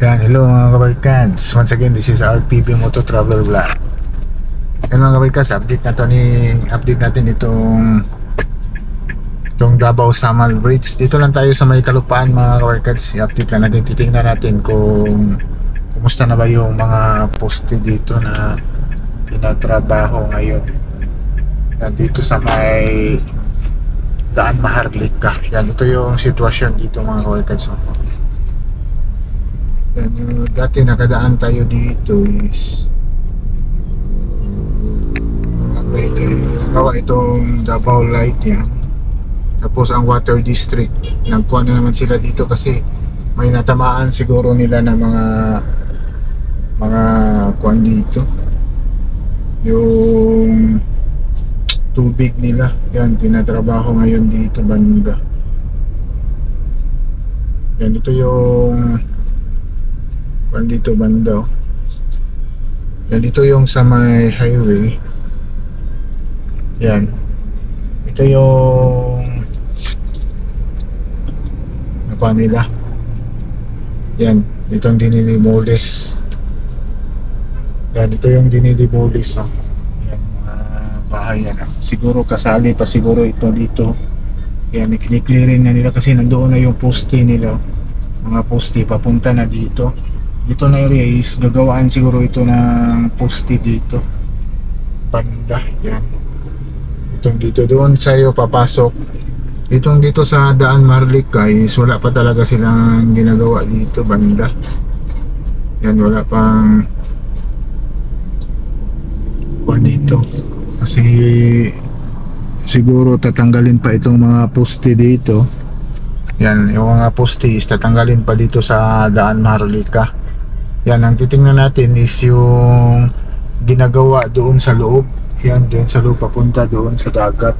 Yan, hello mga kabarkads. Once again, this is RPP Moto Travel Vlog. Yan mga kabarkads, update natin itong Davao Samal Bridge. Dito lang tayo sa may Kalupaan mga kabarkads. I-update lang natin, titingnan natin kung kumusta na ba yung mga poste dito na tinatrabaho ngayon. Yan, dito sa may Daan Maharlika. Yan, ito yung sitwasyon dito mga kabarkads. Yan, yung dati nakadaan tayo dito is nagawa itong Davao Light yan. Tapos ang Water District, nagkuha na naman sila dito kasi may natamaan siguro nila na mga kuwan dito, yung tubig nila. Yan, tinatrabaho ngayon dito banda. Yan, ito yung dito banda. Yan, ito yung sa may highway. Yan, ito yung nakuha nila. Yan, itong dinidemolish. Yan, ito yung dinidemolish. Yan, mga bahay yan. Siguro kasali pa siguro ito dito. Yan, i-clearing na nila kasi nandoon na yung poste nila. Mga poste papunta na dito. Dito na area is gagawaan siguro ito ng poste dito banda. Yan, itong dito doon sa'yo papasok. Itong dito sa Daan Maharlika is wala pa talaga silang ginagawa dito banda. Yan, wala pang dito kasi siguro tatanggalin pa itong mga poste dito. Yan, yung mga poste is tatanggalin pa dito sa Daan Maharlika. Yan, ang titingnan natin is yung ginagawa doon sa loob. Yan, doon sa loob papunta doon sa dagat.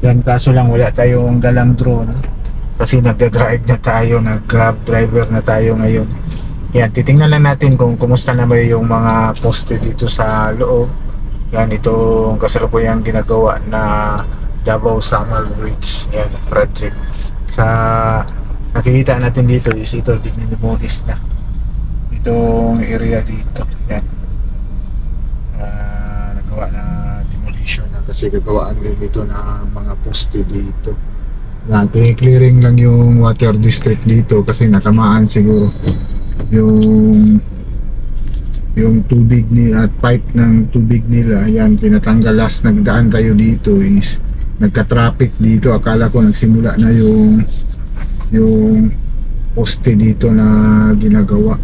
Yan, kaso lang wala tayong dalang drone kasi nagda-drive na tayo, nag-grab driver na tayo ngayon. Yan, titingnan lang natin kung kumusta na ba yung mga poste dito sa loob. Yan, itong kasalukuyang ginagawa na Davao Samal Bridge. Yan, project. Sa nakikita natin dito is ito, dinidemolish na itong area dito. Yan, nagawa na demolition na kasi gagawaan din dito ng mga poste dito. Nag-clearing lang yung water district dito kasi natamaan siguro yung tubig at pipe ng tubig nila. Yan, tinatanggal. Last nagdaan tayo dito is nagka-traffic dito. Akala ko nagsimula na yung poste dito na ginagawa.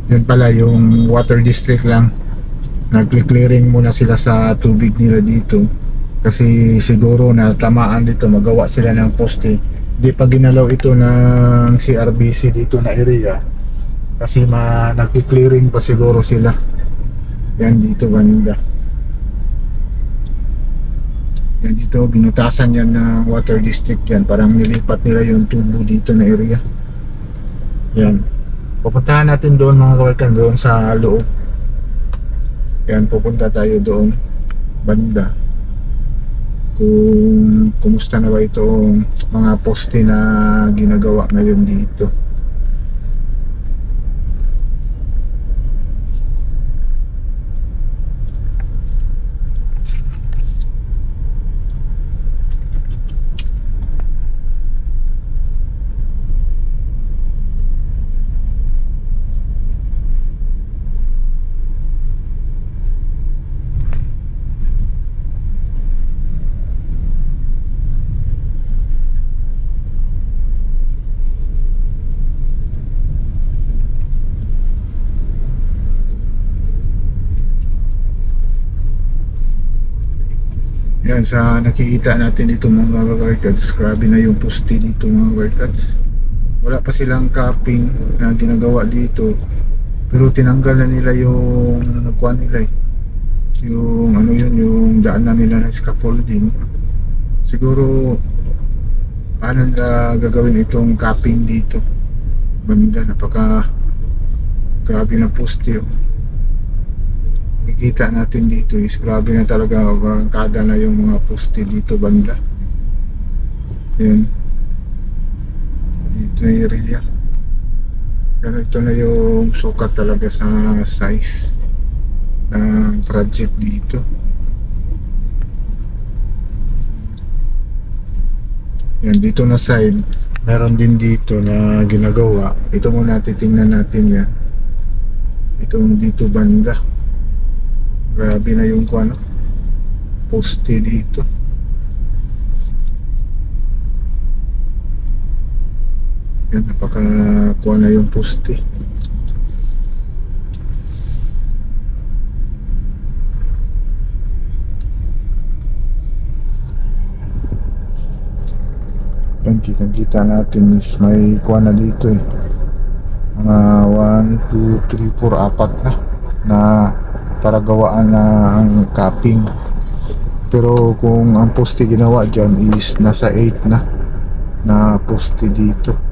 Yun pala yung water district lang. Nag-clearing muna sila sa tubig nila dito kasi siguro natamaan dito, magawa sila ng poste. Di pa ginalaw ito ng CRBC dito na area kasi nag-clearing pa siguro sila. Yan, dito banda. Yan, dito binutasan yan ng water district. Yan, parang nilipat nila yung tubo dito na area. Yan, pupuntahan natin doon mga kawarkan, doon sa loob. Yan, pupunta tayo doon banda kung kumusta na ba itong mga poste na ginagawa ngayon dito. Yan, sa nakikita natin dito mga workers, grabe na yung poste dito mga workers. Wala pa silang capping na ginagawa dito pero tinanggal na nila yung nakuha nila yung yung daan na nila na scaffolding. Siguro paano nila gagawin itong capping dito banda. Napaka grabe na poste. Nakikita natin dito is grabe na talaga, barangkada na yung mga poste dito banda. Yan, dito na area. Pero ito na yung sukat talaga sa size ng project dito. Yan, dito na side, meron din dito na ginagawa. Ito muna titingnan natin yan. Itong dito banda. Grabe na yung ano, poste dito. Yan, napakakuha na yung poste. Yan, kitang-kita natin is may kuha na dito eh. Mga 1, 2, 3, 4, 4 na para gawaan na ang capping. Pero kung ang poste ginawa dyan is nasa 8 na poste dito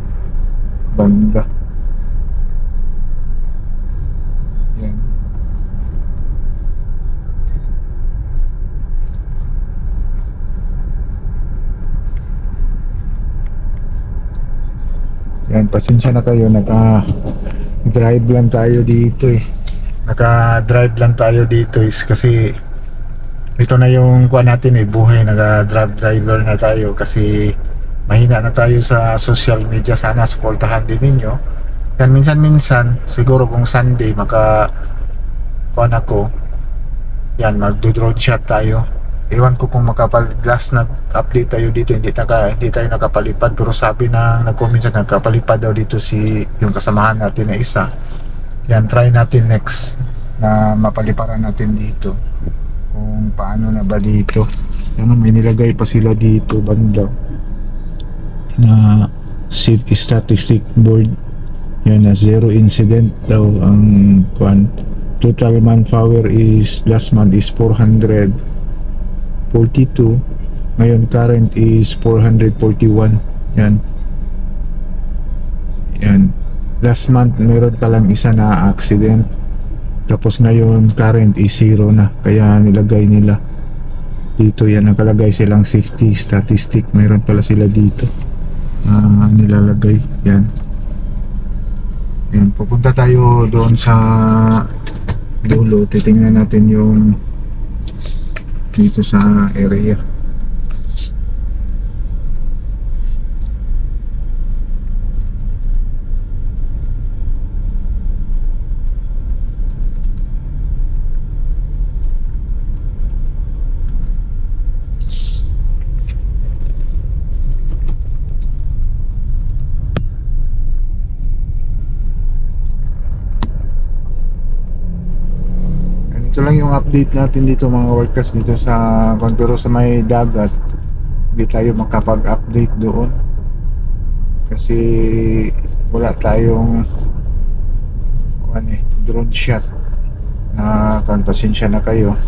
banda. Yan. Yan, pasensya na kayo, naka-drive lang tayo dito eh. Naka-drive lang tayo dito is kasi ito na yung kuha natin eh, buhay, naka-driver na tayo kasi mahina na tayo sa social media. Sana supportahan din ninyo yan, minsan-minsan siguro kung Sunday kuha na ko yan, magdo-drone shot tayo. Ewan ko kung last nag-update tayo dito, hindi tayo nakapalipad, pero sabi na nag-comment sa nakapalipad daw dito yung kasamahan natin na isa. Yan, try natin next na mapaliparan natin dito kung paano na ba dito. Yan, may nilagay pa sila dito banda na statistic board. Yan, na 0 incident daw ang kuan. Total manpower is last month is 442, ngayon current is 441. Yan, last month meron pa lang isa na accident, tapos ngayon current is 0 na, kaya nilagay nila dito. Yan, nakalagay silang safety statistic, meron pala sila dito nilalagay. Yan, pupunta tayo doon sa dulo, titingnan natin yung dito sa area. Ito lang yung update natin dito mga workers dito sa pero sa may dagat hindi tayo makapag-update doon kasi wala tayong drone shot na pasensya na kayo.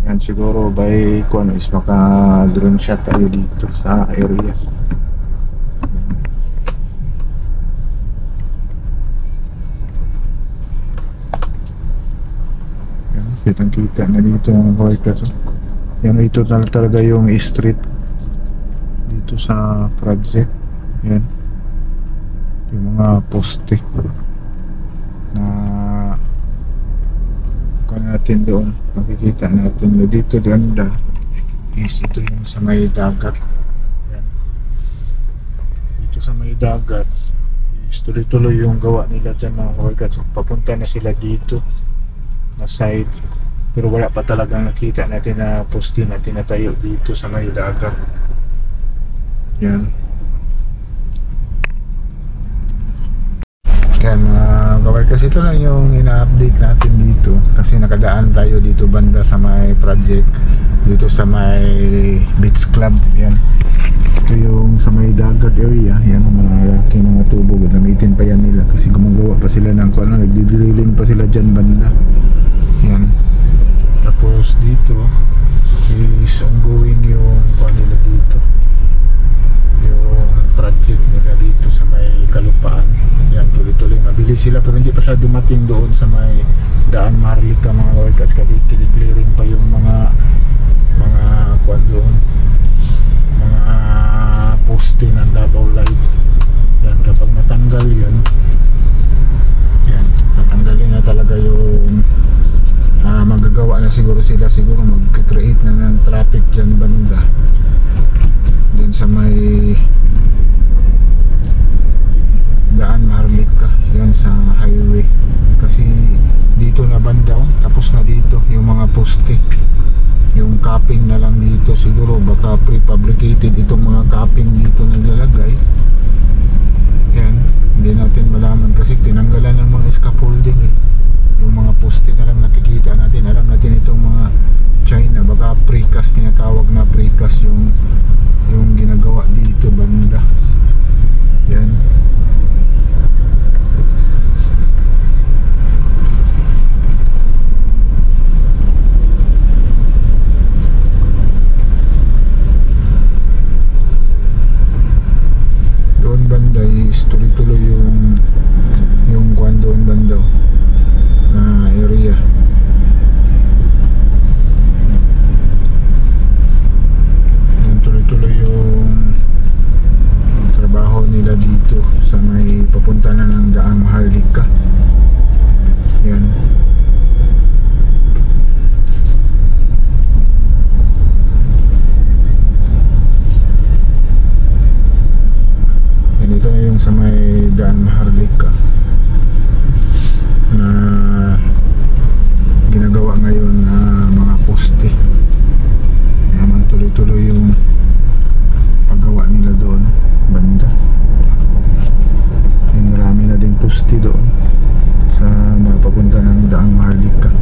Yan, siguro by is maka drone shot tayo dito sa area. Kitang kita na dito mga workers. Yan, ito talaga yung street dito sa project. Yan, yung mga poste na kung natin doon, makikita natin dito ganda is ito yung sa may dagat. Yan, dito sa may dagat is tuloy-tuloy yung gawa nila dyan mga workers. Papunta na sila dito na side, pero wala pa talagang nakita natin na poste na tinatayo dito sa may dagat. Yan, kasi ito lang yung ina-update natin dito kasi nakadaan tayo dito banda sa may project dito sa may beach club. Yan, ito yung sa may dagat area. Yan, mga laki mga tubo, gamitin pa yan nila kasi gumagawa pa sila ng nagdi-drilling pa sila dyan banda. Yan, tapos dito is ongoing yung nila dito, yung project nila dito sa may kalupaan. Yan, tuloy-tuloy, mabilis sila pero hindi pa siya dumating doon sa may daan Maharlika mga workers kasi kini-clearing pa yung mga doon, mga poste ng Davao Light. Yan, kapag natanggal yun sila siguro mag-create na ng traffic dyan banda dyan sa may daan Maharlika, yan sa highway. Kasi dito na banda, oh, tapos na dito yung mga poste, yung capping na lang dito. Siguro baka prefabricated itong mga capping dito naglalagay. Yan, hindi natin malaman kasi tinanggalan ng mga scaffolding eh. Yung mga poste na lang nakikita natin. Alam natin itong mga China, baka precast, tinatawag na precast yung ginagawa dito banda. Yan. Doon banda is tuloy-tuloy yung kwan doon banda na area. Doon tuloy-tuloy yung trabaho nila dito sa may papunta na ng daan Maharlika. Yan. Ito na yung sa may daan Maharlika na ginagawa ngayon na mga poste. Ayan, tuloy-tuloy yung paggawa nila doon banda. Ayan, marami na din poste doon sa mapapunta ng daan Maharlika.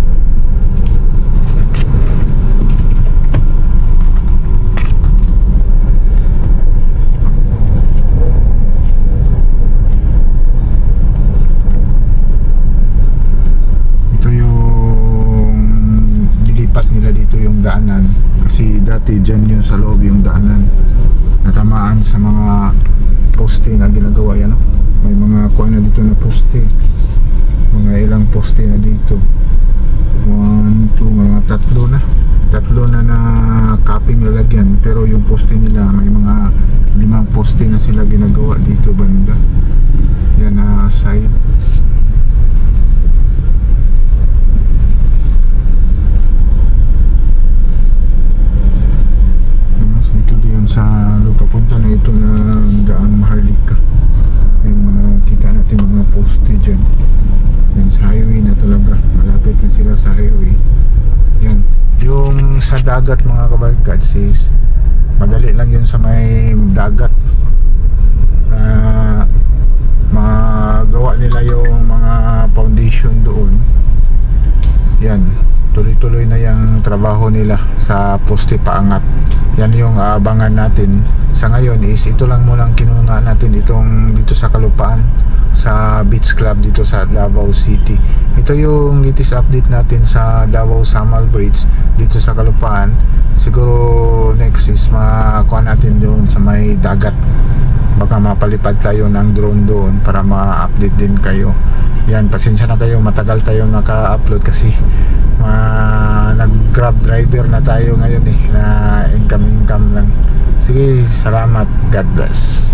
Daanan kasi dati dyan yun sa loob yung daanan, natamaan sa mga poste na ginagawa yan, no? May mga kuha na dito na poste, mga ilang poste na dito, 1, 2, mga tatlo na capping lalagyan, pero yung poste nila may mga 5 poste na sila ginagawa dito banda. Yan na side. Sa papunta na ito na daan Maharlika, yung mga kita natin mga poste dyan. Yan sa highway na talaga, malapit na sila sa highway. Yan, yung sa dagat mga kabarkads is madali lang yun sa may dagat. Magawa nila yung mga foundation doon. Yan, tuloy-tuloy na yung trabaho nila sa poste paangat. Yan yung abangan natin sa ngayon is ito lang muna ang kinuna natin dito sa Kalupaan, sa Beach Club dito sa Davao City. Ito yung latest update natin sa Davao Samal Bridge dito sa Kalupaan. Siguro next is makuha natin doon sa may dagat, baka mapalipad tayo ng drone doon para ma-update din kayo. Yan, pasensya na kayo, matagal tayo naka-upload kasi nag-grab driver na tayo ngayon eh, na income lang. Sige, salamat, God bless.